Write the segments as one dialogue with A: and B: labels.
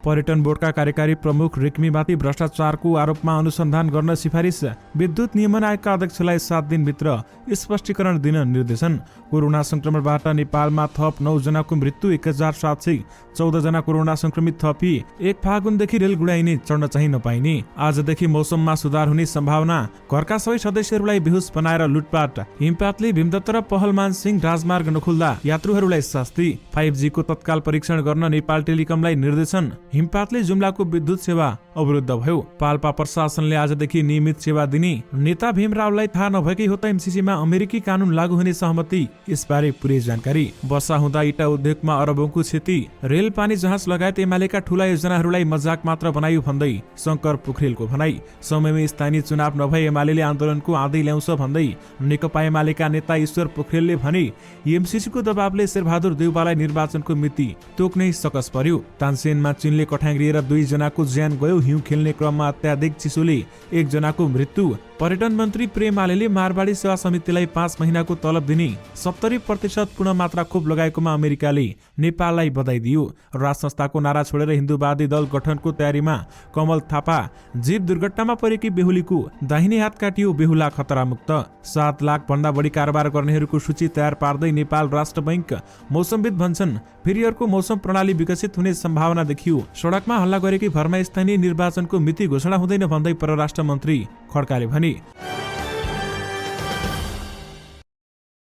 A: पर्यटन बोर्डका कार्यकारी प्रमुख रेग्मीमाथि भ्रष्टाचारको आरोपमा अनुसन्धान गर्न सिफारिस। विद्युत नियमन आयोगका अध्यक्षलाई 7 दिनभित्र स्पष्टीकरण दिन निर्देशन। कोरोना संक्रमणबाट नेपालमा थप 9 जनाको मृत्यु, 1714 जना कोरोना संक्रमित थपिए। 1 फागुनदेखि रेल गुडाइने, चढ्न चाहिँ नपाइने। आजदेखि मौसममा सुधार हुने सम्भावना। घरका सबै सदस्यहरूलाई बेहोस बनाएर लुटपाट। हिमपातले भीमदत्त र पहलमान सिंह राजमार्ग नखुल्दा यात्रुहरूलाई शास्ति। 5G को तत्काल परीक्षण गर्न नेपाल टेलिकमलाई निर्देशन। हिमपातले जुम्लाको विद्युत सेवा अवरुद्ध भयो। पाल्पा प्रशासनले आजदेखि नियमित सेवा दिने। नेता भीमरावलाई थाहा नभएकै हो त एमसीसीमा अमेरिकी कानून लागू हुने सहमति। यसबारे पुरै जानकारी। वर्षा हुँदा इटा उद्योगमा अरबौंको क्षति। रेल, पानी जहाज लगायत एमालेका ठूला योजनाहरूलाई मजाक मात्र बनाइयो भन्दै शंकर पोखरेलको भनाई। समयमै स्थानीय चुनाव नभए एमालेले आन्दोलनको आँधी ल्याउँछ भन्दै नेकपा एमालेका नेता ईश्वर पोखरेलले भने एमसीसीको दबावले शेरबहादुर देउवालाई निर्वाचनको मिति तोक्नै सकस पर्यो। तानसेनमा चीनले कठाङ्ग्रिएर 2 जनाको ज्यान गयो। हिउँ खेल्ने क्रममा अत्याधिक चिसोले 1 जनाको मृत्यु। पर्यटन मन्त्री प्रेम आलेले मारवाडी सेवा समितिलाई 5 महिनाको तलब दिने, 70% पूर्ण मात्रा खोप लगाएकोमा अमेरिकाले नेपाललाई बधाई दियो। राज संस्थाको नारा छोडेर हिन्दूवादी दल गठनको तयारीमा कमल थापा। जीव दुर्घटनामा परेकी बेहुलीको दाहिने हात काटियो, बेहुला खतरामुक्त। 7 लाख भन्दा बढी कारोबार गर्नेहरूको सूची तयार पार्दै नेपाल राष्ट्र बैंक। मौसमविद भन्छन् फेरि अर्को मौसम प्रणाली विकसित हुने सम्भावना देखियो। सडकमा हल्ला गरेकै भरमा स्थानीय निर्वाचनको मिति घोषणा हुँदैन भन्दै परराष्ट्र मन्त्री खड्काले भने।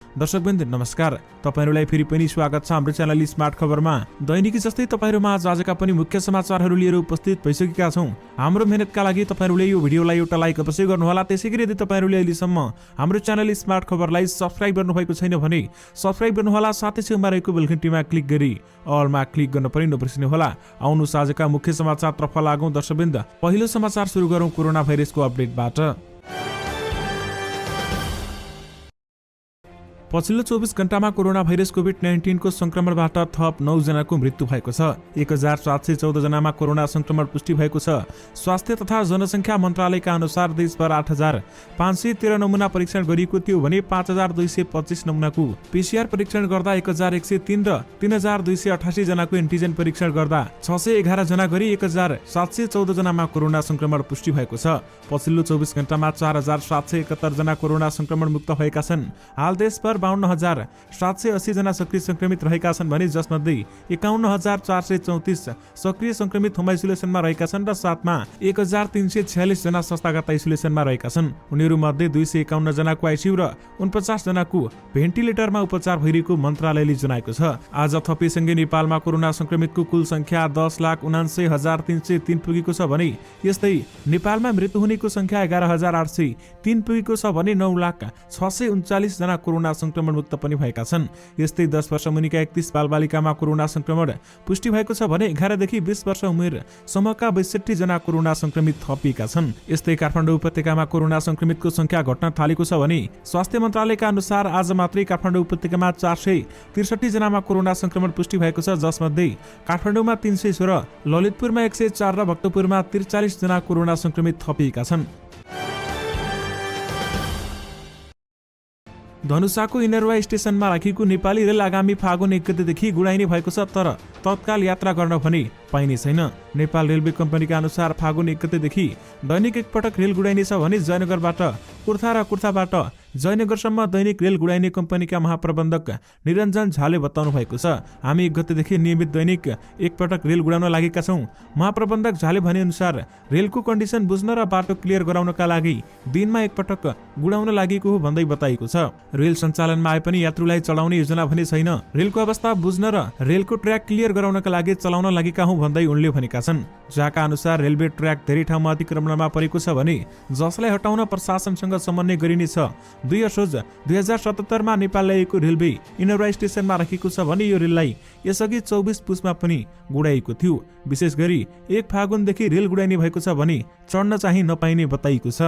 A: दर्शकवृन्द नमस्कार, तपाईहरुलाई फेरि पनि स्वागत छ हाम्रो च्यानल स्मार्ट खबरमा। दैनिकी जस्तै तपाईहरुमा आजका पनि मुख्य समाचारहरू लिएर उपस्थित भइसकेका छौं। हाम्रो मेहनतका लागि तपाईहरुले यो भिडियोलाई एउटा लाइक अवश्य गर्नुहोला। त्यसैगरी यदि तपाईहरुले अहिलेसम्म हाम्रो च्यानल स्मार्ट खबरलाई सब्स्क्राइब गर्नुभएको छैन भने सब्स्क्राइब गर्नुहोला। साथै छेउमा रहेको बेल घण्टीमा क्लिक गरी अलमा क्लिक गर्न पनि नबिर्सिनुहोला। आउनुहोस् आजका मुख्य समाचारतर्फ लागौं। दर्शकवृन्द, पहिलो समाचार सुरु गरौं कोरोना भाइरसको अपडेटबाट। पछिल्लो 24 घण्टामा कोरोना भाइरस कोभिड-19 को संक्रमणबाट थप 9 जनाको मृत्यु भएको छ। 1714 जनामा कोरोना संक्रमण पुष्टि भएको छ। स्वास्थ्य तथा जनसंख्या मन्त्रालयका अनुसार देशभर 8513 नमुना परीक्षण गरिएको थियो भने 5225 नमुनाको पीसीआर परीक्षण गर्दा 1103 र 3288 जनाको एन्टिजेन परीक्षण गर्दा 611 जना गरी 1714 जनामा कोरोना संक्रमण पुष्टि भएको छ। पछिल्लो 24 घण्टामा 4771 जना कोरोना संक्रमण मुक्त भएका छन्। हाल देशभर 52780 जना सक्रिय संक्रमित रहेका छन् भने जसमध्ये 51434 सक्रिय संक्रमित होम आइसोलेसनमा रहेका छन् र साथमा 1346 जना संस्थागत आइसोलेसनमा रहेका छन्। उनीहरू मध्ये 251 जनाको आइसियु र 49 जनाको भेन्टिलेटरमा उपचार भइरहेको मन्त्रालयले जनाएको छ। आज थपेसँगै नेपालमा कोरोना संक्रमितको कुल संख्या 10,79,303 पुगेको छ भने यस्तै नेपालमा मृत्यु हुनेको संख्या 11,803 पुगेको छ भने 9,639 जना कोरोना संक्रमण मुक्त पनि भएका छन्। यस्तै 10 वर्ष मुनिका 31 बालबालिकामा कोरोना संक्रमण पुष्टि भएको छ भने 11 देखि 20 वर्ष उमेर समूहका 62 जना कोरोना संक्रमित थपिएका छन्। यस्तै काठमाडौँ उपत्यकामा कोरोना संक्रमितको संख्या घट्न थालेको छ भने स्वास्थ्य मन्त्रालयका अनुसार आज मात्रै काठमाडौँ उपत्यकामा 463 जनामा कोरोना संक्रमण पुष्टि भएको छ, जसमध्ये काठमाडौँमा 316, ललितपुरमा 104 र भक्तपुरमा 43 जना कोरोना संक्रमित थपिएका छन्। धनुषाको इनरवा स्टेशनमा राखिएको नेपाली रेल आगामी फागुन 1 गतेदेखि गुडाइने भएको छ, तर तत्काल यात्रा गर्न भने पाइने छैन। नेपाल रेलवे कम्पनीका अनुसार फागुन 1 गतेदेखि दैनिक एकपटक रेल गुडाइनेछ भने जयनगरबाट कुर्था र कुर्थाबाट जयनगरसम्म दैनिक रेल गुडाइने कम्पनीका महाप्रबन्धक निरञ्जन झाले बताउनु भएको छ। हामी 1 गतेदेखि नियमित दैनिक एकपटक रेल गुडाउन लागेका छौं। महाप्रबन्धक झाले भने अनुसार रेलको कन्डिसन बुझ्न र बाटो क्लियर गराउनका लागि दिनमा एकपटक गुडाउन लागेको हो भन्दै बताइएको छ। रेल सञ्चालनमा आए पनि यात्रुलाई चढाउने योजना भने छैन। रेलको अवस्था बुझ्न र रेलको ट्र्याक क्लियर गराउनका लागि चलाउन लागेका हौं भन्दै उनले भनेका छन्। जहाँका अनुसार रेलवे ट्र्याक धेरै ठाउँमा अतिक्रमणमा परेको छ भने जसलाई हटाउन प्रशासनसँग समन्वय गरिनेछ। 2 असोज 2077 मा नेपाल ल्याएको रेलवे इनरवा स्टेशनमा राखेको छ भने यो रेललाई यसअघि 24 पुसमा पनि गुडाइएको थियो। विशेष गरी 1 फागुनदेखि रेल गुडाइने भएको छ भने चढ्न चाहिँ नपाइने बताइएको छ।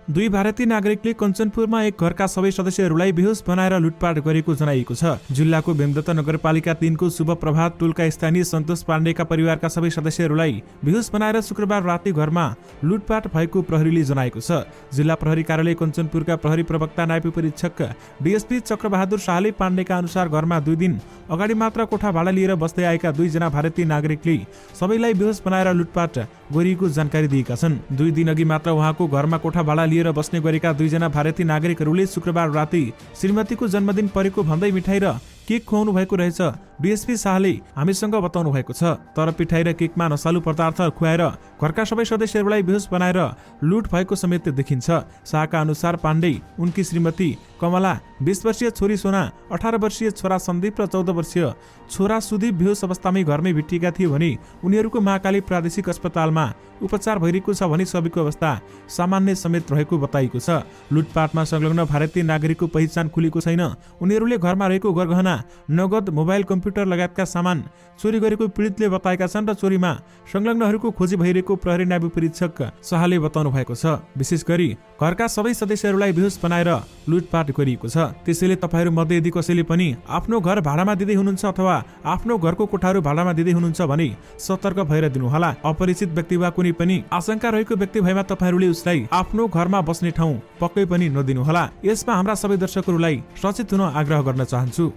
A: दुई भारतीय नागरिकले कञ्चनपुरमा एक घरका सबै सदस्यहरूलाई बेहोस बनाएर लुटपाट गरेको जनाइएको छ। जिल्लाको बेमदत्त नगरपालिका 3 को शुभ प्रभात टोलका स्थानीय सन्तोष पाण्डेका परिवारका सबै सदस्यहरूलाई बेहोस बनाएर शुक्रबार राति घरमा लुटपाट भएको प्रहरीले जनाएको छ। जिल्ला प्रहरी कार्यालय कञ्चनपुरका प्रहरी प्रवक्ता नायब परीक्षक डीएसपी चक्रबहादुर शाहले पाण्डेका अनुसार घरमा 2 दिन अगाडि मात्र कोठा भाडा लिएर बस्दै आएका 2 जना भारतीय नागरिकले सबैलाई बेहोस बनाएर लुटपाट गरिएको जानकारी दिएका छन्। 2 दिन अघि मात्र उहाँको घरमा कोठा भाडा लिएर बस्ने गरेका 2 जना भारतीय नागरिकहरूले शुक्रबार राति श्रीमतीको जन्मदिन परेको भन्दै मिठाई र केक खुवाउनु भएको रहेछ। डीएसपी शाहले हामीसँग बताउनु भएको छ। तर पिठाई र केकमा नशालु पदार्थ खुवाएर घरका सबै सदस्यहरूलाई बेहोस बनाएर लुट भएको समेत देखिन्छ। शाहका अनुसार पाण्डे, उनकी श्रीमती कमला, 20 वर्षीय छोरी सोना, 18 वर्षीय छोरा सन्दीप र 14 वर्षीय छोरा सुदीप बेहोस अवस्थामै घरमै भेटिएका थिए भने उनीहरूको महाकाली प्रादेशिक अस्पतालमा उपचार भइरहेको छ भने सबैको अवस्था सामान्य समेत रहेको बताइएको छ। लुटपाटमा संलग्न भारतीय नागरिकको पहिचान खुलेको छैन। उनीहरूले घरमा रहेको गरगहना, नगद, मोबाइल, कम्प्युटर लगायतका सामान चोरी गरेको पीडितले बताएका छन् र चोरीमा संलग्नहरूको खोजी भइरहेको प्रहरी नायब परीक्षक शाहले बताउनु भएको छ। विशेष गरी घरका सबै सदस्यहरूलाई बेहोस बनाएर लुटपाट गरिएको छ। त्यसैले तपाईहरू मध्ये यदि कसैले पनि आफ्नो घर भाडामा दिँदै हुनुहुन्छ अथवा आफ्नो घरको कोठाहरू भाडामा दिँदै हुनुहुन्छ भने सतर्क भएर दिनुहोला। अपरिचित व्यक्ति वा कुनै पनि आशंका रहेको व्यक्ति भएमा तपाईहरूले उसलाई आफ्नो घरमा बस्ने ठाउँ पक्कै पनि नदिनुहोला। यसमा हाम्रा सबै दर्शकहरूलाई सचेत हुन आग्रह गर्न चाहन्छु।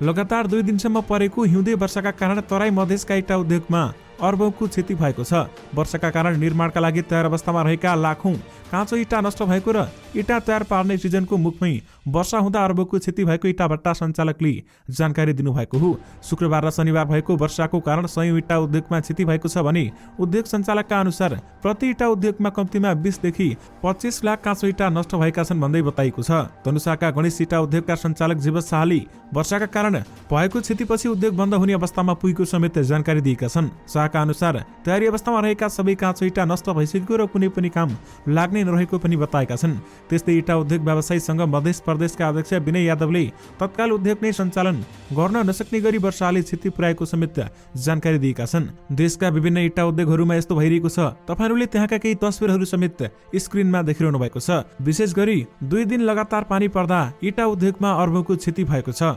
A: लगातार 2 दिनसम्म परेको हिउँदे वर्षाका कारण तराई मधेसका इटा उद्योगमा अर्बौंको क्षति भएको छ। वर्षाका कारण निर्माणका लागि तयार अवस्थामा रहेका लाखौं काँचो इटा नष्ट भएको र इटा तयार पार्ने सिजनको मुखमै वर्षा हुँदा अर्बौंको क्षति भएको इटा भट्टा सञ्चालकले जानकारी दिनुभएको हो। शुक्रबार र शनिबार भएको वर्षाको कारण सयौं इटा उद्योगमा क्षति भएको छ भने उद्योग सञ्चालकका अनुसार प्रति इटा उद्योगमा कम्तीमा 20 देखि 25 लाख काँचो इटा नष्ट भएका छन् भन्दै बताइएको छ। धनुषाका गणेश इटा उद्योगका सञ्चालक जीवस शाहले वर्षाका कारण भएको क्षतिपछि उद्योग बन्द हुने अवस्थामा पुगेको समेत जानकारी दिएका छन्। शाहका अनुसार तयारी अवस्थामा रहेका सबै काँचो इटा नष्ट भइसकेको र कुनै पनि काम लाग्ने नरहेको पनि बताएका छन्। त्यस्तै इटा उद्योग व्यवसायीसँग मध्य प्रदेशका अध्यक्ष विनय यादवले तत्काल उद्योग नै सञ्चालन गर्न नसक्ने गरी वर्षाले क्षति पुर्याएको समेत जानकारी दिएका छन्। देशका विभिन्न इटा उद्योगहरूमा यस्तो भइरहेको छ। तपाईहरूले त्यहाँका केही तस्बिरहरू समेत स्क्रिनमा देखिरहनु भएको छ। विशेष गरी 2 दिन लगातार पानी पर्दा इटा उद्योगमा अर्बौंको क्षति भएको छ।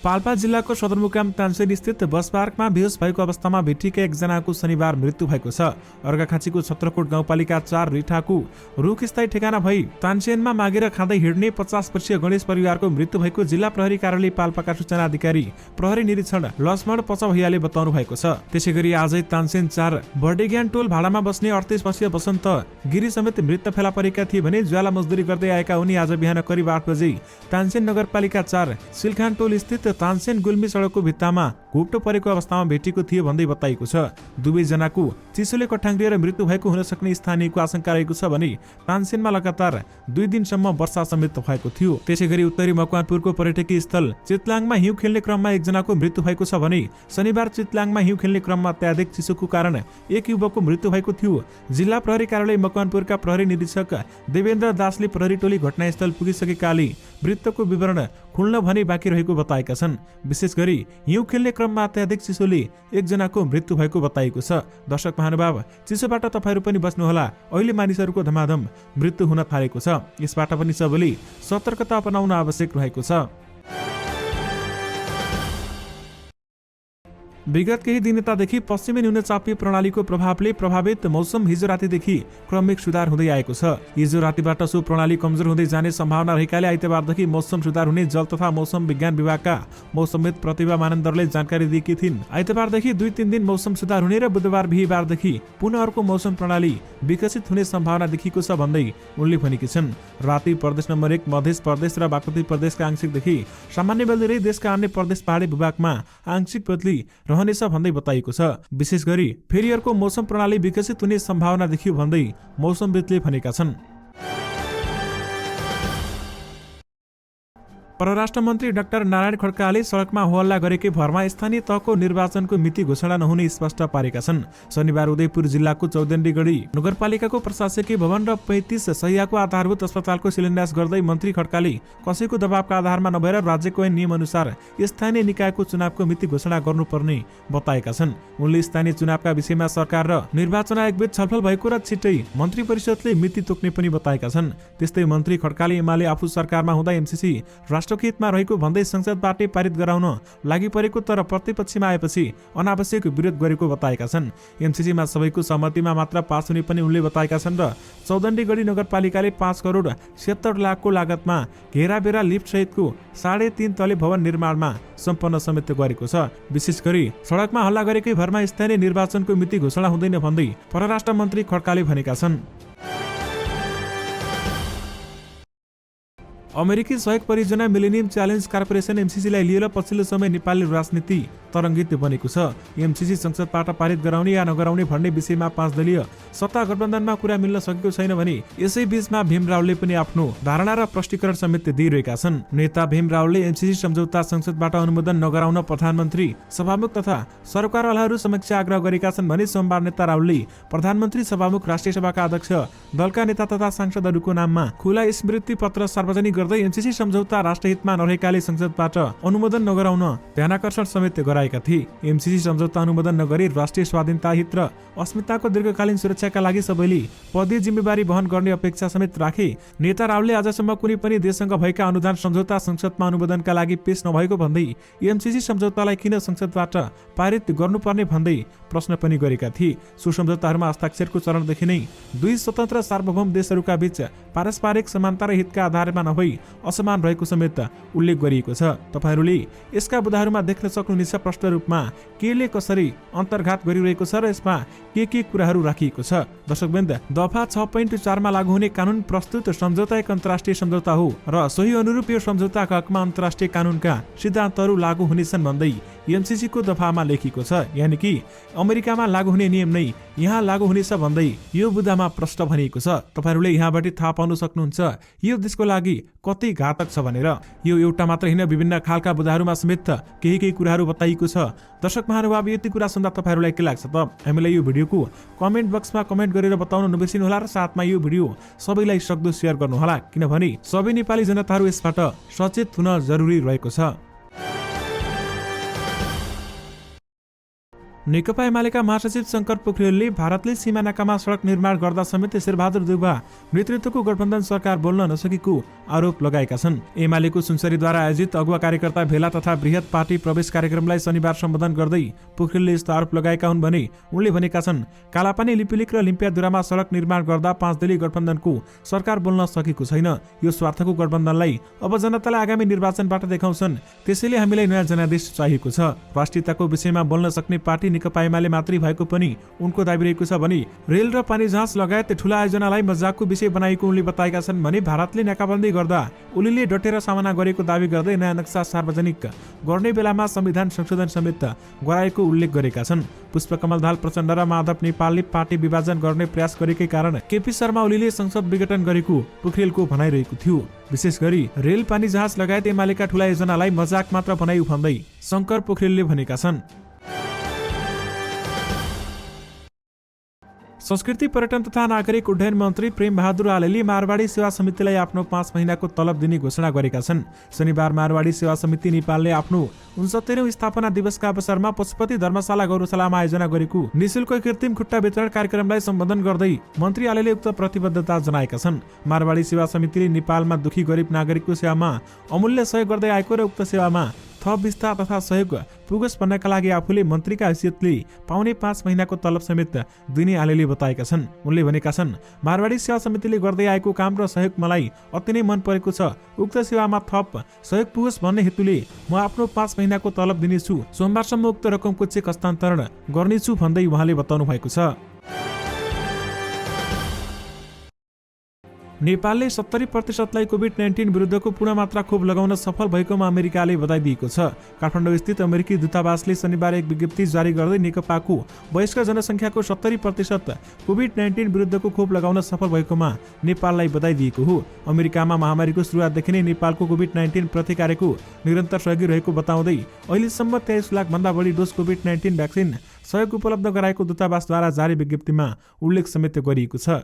A: पाल्पा जिल्लाको सदरमुकाम तानसेन स्थित बस पार्कमा बेहोस भएको अवस्थामा भेटिएका एकजनाको शनिबार मृत्यु भएको छ। अर्घाखाँचीको छत्रकोट गाउँपालिका 4 रिठाको रुख स्थायी ठेगाना भई तानसेनमा मागेर खाँदै हिँड्ने 50 वर्षीय गणेश परिवारको मृत्यु भएको जिल्ला प्रहरी कार्यालय पाल्पाका सूचना अधिकारी प्रहरी निरीक्षण लक्ष्मण पचभैयाले बताउनु भएको छ। त्यसैगरी आजै तानसेन 4 बर्डेज्ञान टोल भाडामा बस्ने 38 वर्षीय बसन्त गिरी समेत मृत फेला परेका थिए भने ज्वाला मजदुरी गर्दै आएका उनी आज बिहान करिब 8 बजे तानसेन नगरपालिका 4 सिलखान टोल स्थित तानसेन गुल्मी सडकको भित्तामा घोप्टो परेको अवस्थामा भेटिएको थियो भन्दै बताइएको छ। दुवै जनाको चिसोले कठाङ्ग्रिएर मृत्यु भएको हुन सक्ने स्थानीयको आशंका रहेको छ भने तानसेनमा लगातार 2 दिनसम्म वर्षा समेत भएको थियो। त्यसैगरी उत्तरी मकवानपुरको पर्यटकीय स्थल चितलाङमा हिउँ खेल्ने क्रममा एकजनाको मृत्यु भएको छ भने शनिबार चितलाङमा हिउँ खेल्ने क्रममा अत्याधिक चिसोको कारण एक युवकको मृत्यु भएको थियो। जिल्ला प्रहरी कार्यालय मकवानपुरका प्रहरी निरीक्षक देवेन्द्र दासले प्रहरी टोली घटनास्थल पुगिसकेकाले मृतकको विवरण खुल्न भने बाँकी रहेको बताएका छन्। विशेष गरी हिउँ खेल्ने क्रममा अत्याधिक चिसोले एकजनाको मृत्यु भएको बताइएको छ। दर्शक महानुभाव, चिसोबाट तपाईहरू पनि बस्नुहोला। अहिले मानिसहरूको धमाधम मृत्यु हुन थालेको छ। यसबाट पनि सबैले सतर्कता अपनाउन आवश्यक रहेको छ। विगत केही दिनतादेखि पश्चिमी न्यूनचापीय प्रणालीको प्रभावले प्रभावित मौसम हिजो रातिदेखि क्रमिक सुधार हुँदै आएको छ। हिजो रातिबाट सो प्रणाली कमजोर हुँदै जाने सम्भावना रहेकाले आइतबारदेखि मौसम सुधार हुने जल तथा मौसम विज्ञान विभागका मौसमविद प्रतिभा मानन्दरले जानकारी दिएकी थिइन्। आइतबारदेखि 2-3 दिन मौसम सुधार हुने र बुधबार बिहीबारदेखि पुनः अर्को मौसम प्रणाली विकसित हुने सम्भावना देखिएको छ भन्दै उनले भनेकी छन्। राति प्रदेश नम्बर 1 मध्य प्रदेश र बागमती प्रदेशका आंशिकदेखि सामान्य बदली रही देशका अन्य प्रदेश पहाडी भूभागमा आंशिक बदली रहनेछ भन्दै बताइएको छ। विशेष गरी फेरि अर्को मौसम प्रणाली विकसित हुने सम्भावना देखियो भन्दै मौसमविदले भनेका छन्। परराष्ट्र मन्त्री डाक्टर नारायण खड्काले सडकमा होहल्ला गरेकै भरमा स्थानीय तहको निर्वाचनको मिति घोषणा नहुने स्पष्ट पारेका छन्। शनिबार उदयपुर जिल्लाको चौदण्डीगढी नगरपालिकाको प्रशासकीय भवन र 35 शैय्याको आधारभूत अस्पतालको शिलान्यास गर्दै मन्त्री खड्काले कसैको दबावका आधारमा नभएर राज्यको नियम अनुसार स्थानीय निकायको चुनावको मिति घोषणा गर्नुपर्ने बताएका छन्। उनले स्थानीय चुनावका विषयमा सरकार र निर्वाचन आयोगबीच छलफल भएको र छिट्टै मन्त्री परिषदले मिति तोक्ने पनि बताएका छन्। त्यस्तै मन्त्री खड्काले एमाले आफू सरकारमा हुँदा एमसीसी राष्ट्रको हितमा रहेको भन्दै संसदबाटै पारित गराउन लागि परेको तर प्रतिपक्षमा आएपछि अनावश्यक विरोध गरेको बताएका छन्। एमसीसीमा सबैको सहमतिमा मात्र पास हुने पनि उनले बताएका छन् र चौदण्डीगढी नगरपालिकाले 5 करोड 76 लाखको लागतमा घेराबेरा लिफ्ट सहितको 3.5 तले भवन निर्माणमा सम्पन्न समेत गरेको छ। विशेष गरी सडकमा हल्ला गरेकै भरमा स्थानीय निर्वाचनको मिति घोषणा हुँदैन भन्दै परराष्ट्र मन्त्री खड्काले भनेका छन्। अमेरिकी सहयोग परियोजना मिलेनियम च्यालेन्ज कर्पोरेसन एमसीसीलाई लिएर पछिल्लो समय नेपाली राजनीति तरङ्गित बनेको छ। एमसीसी संसदबाट पारित गराउने या नगराउने भन्ने विषयमा 5 दलीय सत्ता गठबन्धनमा कुरा मिल्न सकेको छैन भने यसै बीचमा भीम रावलले पनि आफ्नो धारणा र प्रष्टीकरण समेत दिइरहेका छन्। नेता भीम रावलले एमसीसी सम्झौता संसदबाट अनुमोदन नगराउन प्रधानमन्त्री सभामुख तथा सरकारवालाहरू समक्ष आग्रह गरेका छन् भने सोमबार नेता रावलले प्रधानमन्त्री सभामुख राष्ट्रिय सभाका अध्यक्ष दलका नेता तथा सांसदहरूको नाममा खुला स्मृति पत्र सार्वजनिक गर्दै एमसीसी सम्झौता राष्ट्रहितमा नरहेकाले संसदबाट अनुमोदन नगराउन ध्यानाकर्षण समेत गराएका थिए। एमसीसी सम्झौता अनुमोदन नगरी राष्ट्रिय स्वाधीनता हित र अस्मिताको दीर्घकालीन सुरक्षाका लागि सबैले पदीय जिम्मेवारी वहन गर्ने अपेक्षा समेत राखे। नेता रावलले आजसम्म कुनै पनि देशसँग भएका अनुदान सम्झौता संसदमा अनुमोदनका लागि पेश नभएको भन्दै एमसीसी सम्झौतालाई किन संसदबाट पारित गर्नुपर्ने भन्दै प्रश्न पनि गरेका थिए। सो सम्झौताहरूमा हस्ताक्षरको चरणदेखि नै दुई स्वतन्त्र सार्वभौम देशहरूका बीच पारस्परिक समानता र हितका आधारमा नभई असमान रहेको समेत उल्लेख गरिएको छ। तपाईहरूले यसका बुदाहरूमा देख्न सक्नुहुनेछ प्रष्ट रूपमा केले कसरी अन्तर्घात गरिरहेको छ र यसमा के कुराहरू राखिएको छ। दर्शकवृन्द, दफा 6.4 मा लागू हुने कानून प्रस्तुत सम्झौता एक अन्तर्राष्ट्रिय सम्झौता हो र सोही अनुरूप यो सम्झौताका हकमा अन्तर्राष्ट्रिय कानूनका सिद्धान्तहरू लागू हुनेछन् भन्दै एमसीसी को दफामा लेखिएको छ। यानि कि अमेरिकामा लागू हुने नियम नै यहाँ लागू हुनेछ भन्दै यो बुदामा प्रष्ट भनिएको छ। तपाईहरूले यहाँबाट थाहा पाउन सक्नुहुन्छ यो देशको लागि कति घातक छ भनेर। यो एउटा मात्र होइन, विभिन्न खालका बुदाहरूमा समेत केही कुराहरू बताइएको छ। दर्शक महानुभाव, यति कुरा सुन्दा तपाईहरूलाई के लाग्छ त? हामीलाई यो भिडियोको कमेन्ट बक्समा कमेन्ट गरेर बताउन नबिर्सिनुहोला र साथमा यो भिडियो सबैलाई सक्दो शेयर गर्नुहोला, किनभने सबै नेपाली जनताहरू यसबाट सचेत हुन जरुरी रहेको छ। नेकपा एमालेका महासचिव शंकर पोखरेलले भारतले सीमानाकामा सडक निर्माण गर्दा समेत शेरबहादुर देउवा नेतृत्वको गठबन्धन सरकार बोल्न नसकेको आरोप लगाएका छन्। एमालेको सुनसरीद्वारा आयोजित अगुवा कार्यकर्ता भेला तथा बृहत पार्टी प्रवेश कार्यक्रमलाई शनिबार सम्बोधन गर्दै पोखरेलले यस्तो आरोप लगाएका हुन् भने उनले भनेका छन्, कालापानी लिपिलिक र लिम्पियादुरामा सडक निर्माण गर्दा 5 दलीय गठबन्धनको सरकार बोल्न सकेको छैन। यो स्वार्थको गठबन्धनलाई अब जनतालाई आगामी निर्वाचनबाट देखाउँछन्। त्यसैले हामीलाई नयाँ जनादेश चाहिएको छ। राष्ट्रियताको विषयमा बोल्न सक्ने पार्टी नेकपा एमाले मात्रै भएको पनि उनको दाबी रहेको छ भने रेल र पानी जहाज लगायत ठूला आयोजनालाई मजाकको विषय बनाएको उनले बताएका छन् भने भारतले नाकाबन्दी गर्दा उनीले डटेर सामना गरेको दाबी गर्दै नयाँ नक्सा सार्वजनिक गर्ने बेलामा संविधान संशोधन समेत गराएको उल्लेख गरेका छन्। पुष्पकमल दाहाल प्रचण्ड र माधव नेपालले पार्टी विभाजन गर्ने प्रयास गरेकै कारण केपी शर्मा ओलीले संसद विघटन गरेको पोखरेलको भनाइरहेको थियो। विशेष गरी रेल पानी जहाज लगायत एमालेका ठूला योजनालाई मजाक मात्र बनाइयो भन्दै शंकर पोखरेलले भनेका छन्। संस्कृति पर्यटन तथा नागरिक उड्डयन मन्त्री प्रेम बहादुर आलेले मारवाडी सेवा समितिलाई आफ्नो 5 महिनाको तलब दिने घोषणा गरेका छन्। शनिबार मारवाडी सेवा समिति नेपालले आफ्नो 69औं स्थापना दिवसका अवसरमा पशुपति धर्मशाला गौरवशालामा आयोजना गरेको निशुल्क कृत्रिम खुट्टा वितरण कार्यक्रमलाई सम्बोधन गर्दै मन्त्री आलेले उक्त प्रतिबद्धता जनाएका छन्। मारवाडी सेवा समितिले नेपालमा दुखी गरिब नागरिकको सेवामा अमूल्य सहयोग गर्दै आएको र उक्त सेवामा थप विस्तार तथा सहयोग पुगोस् भन्नका लागि आफूले मन्त्रीका हैसियतले पाउने 5 महिनाको तलब समेत दिने आलेले बताएका छन्। उनले भनेका छन्, मारवाडी सेवा समितिले गर्दै आएको काम र सहयोग मलाई अति नै मन परेको छ। उक्त सेवामा थप सहयोग पुगोस् भन्ने हेतुले म आफ्नो 5 महिनाको तलब दिनेछु। सोमबारसम्म उक्त रकमको चेक हस्तान्तरण गर्नेछु भन्दै उहाँले बताउनु भएको छ। नेपालले 70% कोभिड-19 विरुद्धको पूर्ण मात्रा खोप लगाउन सफल भएकोमा अमेरिकाले बधाई दिएको छ। काठमाडौँ स्थित अमेरिकी दूतावासले शनिबार एक विज्ञप्ति जारी गर्दै नेकपाको वयस्क जनसङ्ख्याको 70% कोभिड-19 विरुद्धको खोप लगाउन सफल भएकोमा नेपाललाई बधाई दिएको हो। अमेरिकामा महामारीको सुरुवातदेखि नै नेपालको कोभिड-19 प्रतिकार्यको निरन्तर सहयोगी रहेको बताउँदै अहिलेसम्म 23 लाख भन्दा बढी डोज कोभिड-19 भ्याक्सिन सहयोग उपलब्ध गराएको दूतावासद्वारा जारी विज्ञप्तिमा उल्लेख समेत गरिएको छ।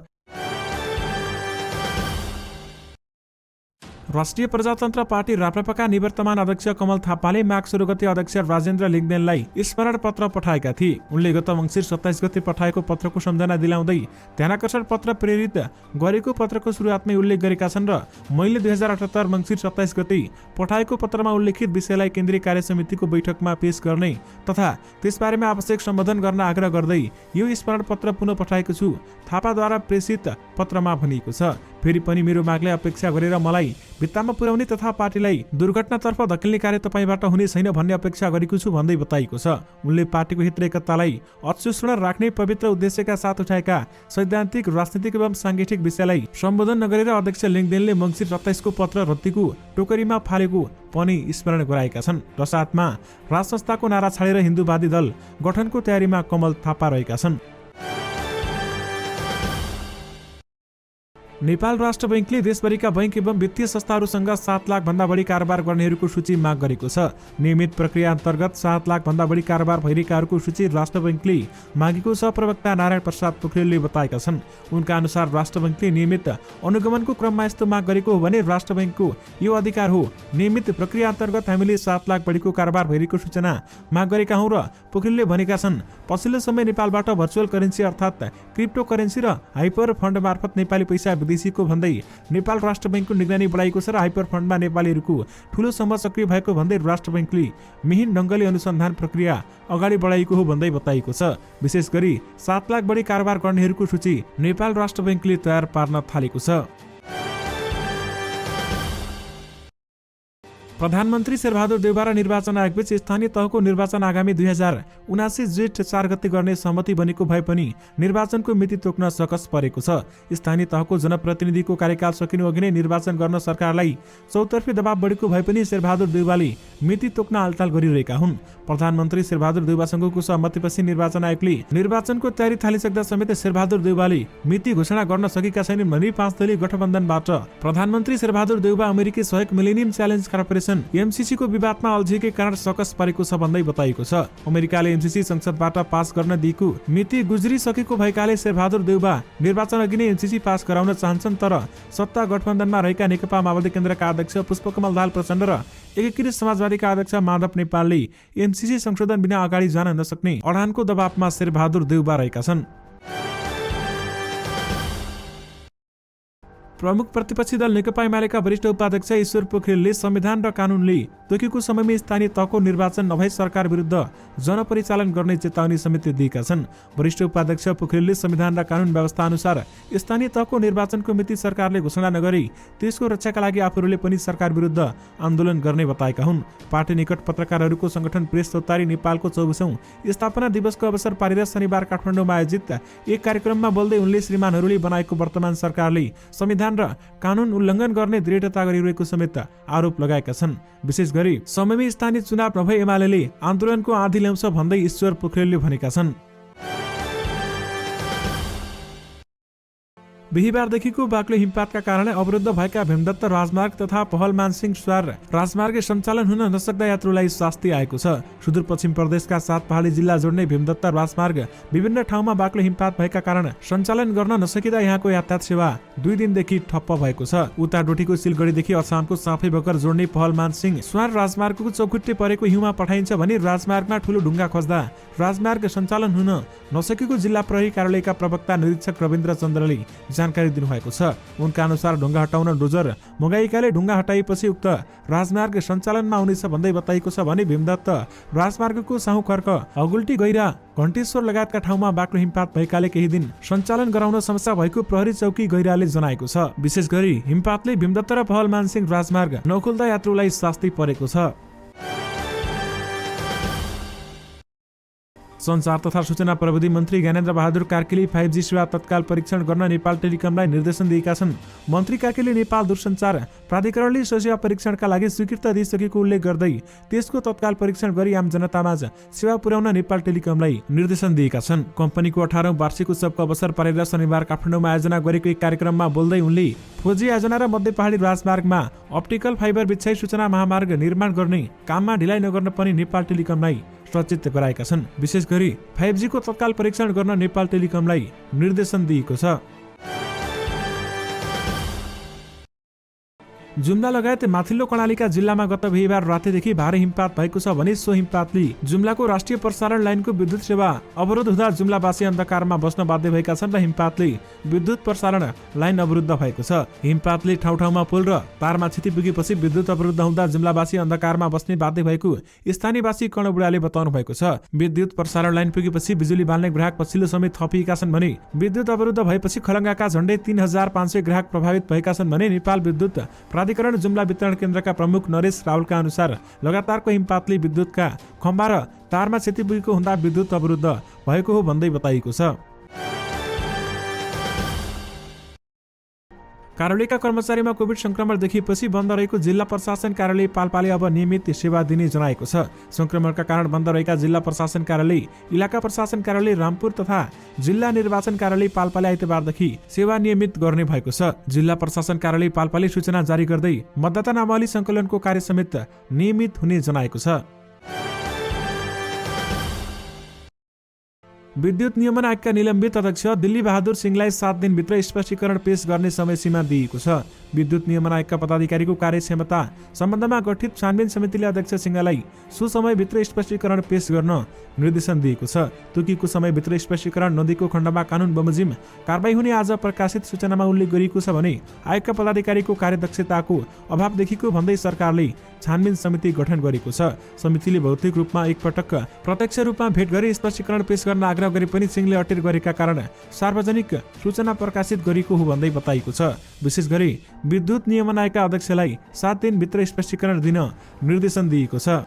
A: राष्ट्रिय प्रजातन्त्र पार्टी राप्रपाका निवर्तमान अध्यक्ष कमल थापाले माघ 16 गते अध्यक्ष राजेन्द्र लिङ्गदेनलाई स्मरण पत्र पठाएका थिए। उनले गत मङ्सिर 27 गते पठाएको पत्रको सम्झना दिलाउँदै ध्यानाकर्षण पत्र प्रेरित गरेको पत्रको सुरुवातमै उल्लेख गरेका छन् र मैले 2078 मङ्सिर 27 गते पठाएको पत्रमा उल्लेखित विषयलाई केन्द्रीय कार्य समितिको बैठकमा पेश गर्ने तथा त्यसबारेमा आवश्यक सम्बोधन गर्न आग्रह गर्दै यो स्मरण पत्र पुनः पठाएको छु, थापाद्वारा प्रेषित पत्रमा भनिएको छ। फेरि पनि मेरो मागलाई अपेक्षा गरेर मलाई भित्तामा पुर्याउने तथा पार्टीलाई दुर्घटनातर्फ धकेल्ने कार्य तपाईँबाट हुने छैन भन्ने अपेक्षा गरेको छु भन्दै बताइएको छ। उनले पार्टीको हित र एकतालाई अक्षुण्ण राख्ने पवित्र उद्देश्यका साथ उठाएका सैद्धान्तिक, राजनीतिक एवं साङ्गीतिक विषयलाई सम्बोधन नगरेर अध्यक्ष लिङ्गदेनले मङ्सिर 27 को पत्र रत्तीको टोकरीमा फालेको पनि स्मरण गराएका छन्। र साथमा राज संस्थाको नारा छाडेर हिन्दूवादी दल गठनको तयारीमा कमल थापा रहेका छन्। नेपाल राष्ट्र बैंकले देशभरिका बैंक एवं वित्तीय संस्थाहरूसँग 7 लाख भन्दा बढी कारोबार गर्नेहरूको सूची माग गरेको छ। नियमित प्रक्रिया अन्तर्गत 7 लाख भन्दा बढी कारोबार भइरहेकाहरूको सूची राष्ट्र बैंकले मागेको छ। प्रवक्ता नारायण प्रसाद पोखरेलले बताएका छन्। उनका अनुसार राष्ट्र बैंकले नियमित अनुगमनको क्रममा यस्तो माग गरेको हो भने राष्ट्र बैंकको यो अधिकार हो। नियमित प्रक्रिया अन्तर्गत हामीले 7 लाख बढीको कारोबार भइरहेको सूचना माग गरेका हौं र पोखरेलले भनेका छन् पछिल्लो समय नेपालबाट भर्चुअल करेन्सी अर्थात् क्रिप्टो करेन्सी र हाइपर फन्ड मार्फत नेपाली पैसा विदेशीको भन्दै नेपाल राष्ट्र बैंकको निगरानी बढाएको छ र हाइपर फन्डमा नेपालीहरूको ठूलो समूह सक्रिय भएको भन्दै राष्ट्र बैंकले मिहिन ढङ्गले अनुसन्धान प्रक्रिया अगाडि बढाएको हो भन्दै बताइएको छ। विशेष गरी 7 लाख बढी कारोबार गर्नेहरूको सूची नेपाल राष्ट्र बैंकले तयार पार्न थालेको छ। प्रधानमन्त्री शेरबहादुर देउवा र निर्वाचन आयोगबीच स्थानीय तहको निर्वाचन आगामी 2079 जेठ 4 गते गर्ने सहमति बनेको भए पनि निर्वाचनको मिति तोक्न सकस परेको छ। स्थानीय तहको जनप्रतिनिधिको कार्यकाल सकिनु अघि नै निर्वाचन गर्न सरकारलाई चौतर्फी दबाव बढेको भए पनि शेरबहादुर देउवाले मिति तोक्न हालचाल गरिरहेका हुन्। प्रधानमन्त्री शेरबहादुर देउवासँगको सहमतिपछि निर्वाचन आयोगले निर्वाचनको तयारी थालिसक्दा समेत शेरबहादुर देउवाले मिति घोषणा गर्न सकेका छैनन् भनी 5 दलीय गठबन्धनबाट प्रधानमन्त्री शेरबहादुर देउवा अमेरिकी सहयोग मिलेनियम च्यालेन्ज कर्पोरेसन एमसीसी को विवादमा अल्झिएकै कारण सकस परेको छ भन्दै बताइएको छ। अमेरिकाले एमसीसी संसदबाट पास गर्न दिएको मिति गुज्रिसकेको भएकाले शेरबहादुर देउवा निर्वाचन अघि नै एमसीसी पास गराउन चाहन्छन्, तर सत्ता गठबन्धनमा रहेका नेकपा माओवादी केन्द्रका अध्यक्ष पुष्पकमल दाहाल प्रचण्ड र एकीकृत समाजवादीका अध्यक्ष माधव नेपालले एमसीसी संशोधन बिना अगाडि जान नसक्ने अडानको दबावमा शेरबहादुर देउवा रहेका छन्। प्रमुख प्रतिपक्षी दल नेकपा एमालेका वरिष्ठ उपाध्यक्ष ईश्वर पोखरेलले संविधान र कानूनले तोकेको समयमा स्थानीय तहको निर्वाचन नभई सरकार विरुद्ध जनपरिचालन गर्ने चेतावनी समेत दिएका छन्। वरिष्ठ उपाध्यक्ष पोखरेलले संविधान र कानून व्यवस्था अनुसार स्थानीय तहको निर्वाचनको मिति सरकारले घोषणा नगरी त्यसको रक्षाका लागि आफूहरूले पनि सरकार विरुद्ध आन्दोलन गर्ने बताएका हुन्। पार्टी निकट पत्रकारहरूको संगठन प्रेस चौतारी नेपालको 24औं स्थापना दिवसको अवसर पारेर शनिबार काठमाडौँमा आयोजित एक कार्यक्रममा बोल्दै उनले श्रीमानहरूले बनाएको वर्तमान सरकारले संविधान र कानून उल्लङ्घन गर्ने दृढता गरिरहेको समेत आरोप लगाएका छन्। विशेष गरी समयमै स्थानीय चुनाव नभए एमाले आन्दोलनको आँधी ल्याउँछ भन्दै ईश्वर पोखरेलले भनेका छन्। बिहिबारदेखिको बाक्लो हिमपातका कारण अवरुद्ध भएका भीमदत्त राजमार्ग तथा पहल मानसिंह स्वार राजमार्ग सञ्चालन हुन नसक्दा यात्रुलाई शास्ति आएको छ। सुदूरपश्चिम प्रदेशका 7 पहाडी जिल्ला जोड्ने भीमदत्त राजमार्ग विभिन्न ठाउँमा बाक्लो हिमपात भएका कारण सञ्चालन गर्न नसकिँदा यहाँको यातायात सेवा 2 दिनदेखि ठप्प भएको छ। उता डोटीको सिलगढीदेखि अछामको साफे बगर जोड्ने पहल मानसिंह स्वार राजमार्गको चौखुट्टे परेको हिउँमा पठाइन्छ भने राजमार्गमा ठूलो ढुङ्गा खस्दा राजमार्ग सञ्चालन हुन नसकेको जिल्ला प्रहरी कार्यालयका प्रवक्ता निरीक्षक रविन्द्र चन्द्रले जानकारी दिनुभएको छ। उनका अनुसार ढुङ्गा हटाउन डोजर मगाइएकाले ढुङ्गा हटाएपछि उक्त राजमार्ग सञ्चालनमा आउनेछ भन्दै बताइएको छ भने भीमदत्त राजमार्गको साहु खर्क अगुल्टी गैरा घण्टेश्वर लगायतका ठाउँमा बाक्लो हिमपात भएकाले केही दिन सञ्चालन गराउन समस्या भएको प्रहरी चौकी गैराले जनाएको छ। विशेष गरी हिमपातले भीमदत्त र पहल मानसिंह राजमार्ग नखुल्दा यात्रुलाई शास्ति परेको छ। सञ्चार तथा सूचना प्रविधि मन्त्री ज्ञानेन्द्र बहादुर कार्कीले 5G सेवा तत्काल परीक्षण गर्न नेपाल टेलिकमलाई निर्देशन दिएका छन्। मन्त्री कार्कीले नेपाल दूरसञ्चार प्राधिकरणले सो सेवा परीक्षणका लागि स्वीकृति दिइसकेको उल्लेख गर्दै त्यसको तत्काल परीक्षण गरी आम जनतामाझ सेवा पुर्याउन नेपाल टेलिकमलाई निर्देशन दिएका छन्। कम्पनीको 18औं वार्षिक उत्सवको अवसर पारेर शनिबार काठमाडौँमा आयोजना गरेको एक कार्यक्रममा बोल्दै उनले 4G आयोजना र मध्य पहाडी राजमार्गमा अप्टिकल फाइबर बिछ्याई सूचना महामार्ग निर्माण गर्ने काममा ढिलाइ नगर्न पनि नेपाल टेलिकमलाई सचेत गराएका छन्। विशेष गरी 5G को तत्काल परीक्षण गर्न नेपाल टेलिकमलाई निर्देशन दिएको छ। जुम्ला लगायत माथिल्लो कर्णालीका जिल्लामा गत बिहीबार रातिदेखि भारी हिमपात भएको छ भने सो हिमपातले जुम्लाको राष्ट्रिय प्रसारण लाइनको विद्युत सेवा अवरोध हुँदा जुम्लावासी अन्धकारमा बस्न बाध्य भएका छन् र हिमपातले विद्युत प्रसारण लाइन अवरुद्ध भएको छ। हिमपातले ठाउँ ठाउँमा पुल र तारमा क्षति पुगेपछि विद्युत अवरुद्ध हुँदा जुम्लावासी अन्धकारमा बस्ने बाध्य भएको स्थानीयवासी कर्ण बुढाले बताउनु भएको छ। विद्युत प्रसारण लाइन पुगेपछि बिजुली बाल्ने ग्राहक पछिल्लो समेत थपिएका छन् भने विद्युत अवरुद्ध भएपछि खलङ्गाका झण्डै 3500 ग्राहक प्रभावित भएका छन् भने नेपाल विद्युत प्राधिकरण जुम्ला वितरण केन्द्रका प्रमुख नरेश रावलका अनुसार लगातारको हिमपातले विद्युतका खम्बा र तारमा क्षति पुगेको हुँदा विद्युत अवरुद्ध भएको हो भन्दै बताइएको छ। कार्यालयका कर्मचारीमा कोभिड संक्रमण देखिएपछि बन्द रहेको जिल्ला प्रशासन कार्यालय पाल्पाले अब नियमित सेवा दिने जनाएको छ। संक्रमणका कारण बन्द रहेका जिल्ला प्रशासन कार्यालय, इलाका प्रशासन कार्यालय रामपुर तथा जिल्ला निर्वाचन कार्यालय पाल्पाले आइतबारदेखि सेवा नियमित गर्ने भएको छ। जिल्ला प्रशासन कार्यालय पाल्पाले सूचना जारी गर्दै मतदाता नामावली संकलनको कार्य समेत नियमित हुने जनाएको छ। विद्युत नियमन आयोगका निलम्बित अध्यक्ष दिल्ली बहादुर सिंहलाई 7 दिनभित्र स्पष्टीकरण पेश गर्ने समय सीमा दिएको छ। विद्युत नियमन आयोगका पदाधिकारीको कार्यक्षमता सम्बन्धमा गठित छानबिन समितिले अध्यक्ष सिंहलाई सो समयभित्र स्पष्टीकरण पेश गर्न निर्देशन दिएको छ। तोकिएको समयभित्र स्पष्टीकरण नदिएको खण्डमा कानुन बमोजिम कारबाही हुने आज प्रकाशित सूचनामा उल्लेख गरिएको छ भने आयोगका पदाधिकारीको कार्यदक्षताको अभाव देखिएको भन्दै सरकारले छानबिन समिति गठन गरेको छ। समितिले भौतिक रूपमा एकपटक प्रत्यक्ष रूपमा भेट गरी स्पष्टीकरण पेश गर्न आग्रह गरे पनि सिंहले अटेर गरेका कारण सार्वजनिक सूचना प्रकाशित गरेको हो भन्दै बताइएको छ। विशेष गरी विद्युत नियमन आयोगका अध्यक्षलाई 7 दिनभित्र स्पष्टीकरण दिन निर्देशन दिएको छ।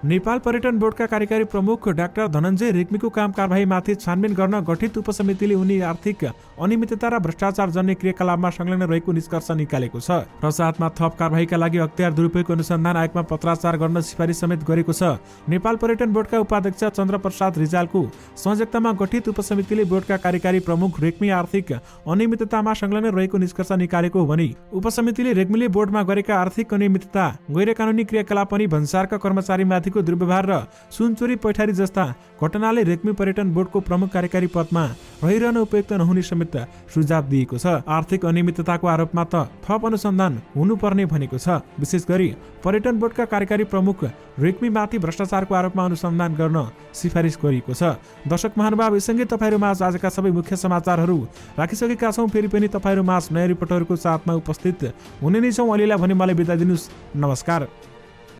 A: नेपाल पर्यटन बोर्डका कार्यकारी प्रमुख डाक्टर धनञ्जय रेग्मीको काम कारबाहीमाथि छानबिन गर्न गठित उपसमितिले उनी आर्थिक अनियमितता र भ्रष्टाचार जन्य क्रियाकलापमा संलग्न रहेको निष्कर्ष निकालेको छ र साथमा थप कारबाहीका लागि अख्तियार दुरुपयोग अनुसन्धान आयोगमा पत्राचार गर्न सिफारिस समेत गरेको छ। नेपाल पर्यटन बोर्डका उपाध्यक्ष चन्द्रप्रसाद रिजालको संयोजकतामा गठित उपसमितिले बोर्डका कार्यकारी प्रमुख रेग्मी आर्थिक अनियमिततामा संलग्न रहेको निष्कर्ष निकालेको हो भने उपसमितिले रेग्मीले बोर्डमा गरेका आर्थिक अनियमितता, गैर कानुनी क्रियाकलाप अनि भन्सारका कर्मचारीमाथि दुर्व्यवहार र सुनचोरी पैठारी जस्ता घटनाले रेग्मी पर्यटन बोर्डको प्रमुख कार्यकारी पदमा रहिरहन उपयुक्त नहुने समेत सुझाव दिएको छ। आर्थिक अनियमितताको आरोपमा त थप अनुसन्धान हुनुपर्ने भनेको छ। विशेष गरी पर्यटन बोर्डका कार्यकारी प्रमुख रेग्मीमाथि भ्रष्टाचारको आरोपमा अनुसन्धान गर्न सिफारिस गरिएको छ। दर्शक महानुभाव, यससँगै तपाईहरुमाझ आजका सबै मुख्य समाचारहरू राखिसकेका छौं। फेरि पनि तपाईहरुमाझ नयाँ रिपोर्टरको साथमा उपस्थित हुने नै छौं। अहिलेलाई भने मलाई बिदा दिनुस्। नमस्कार।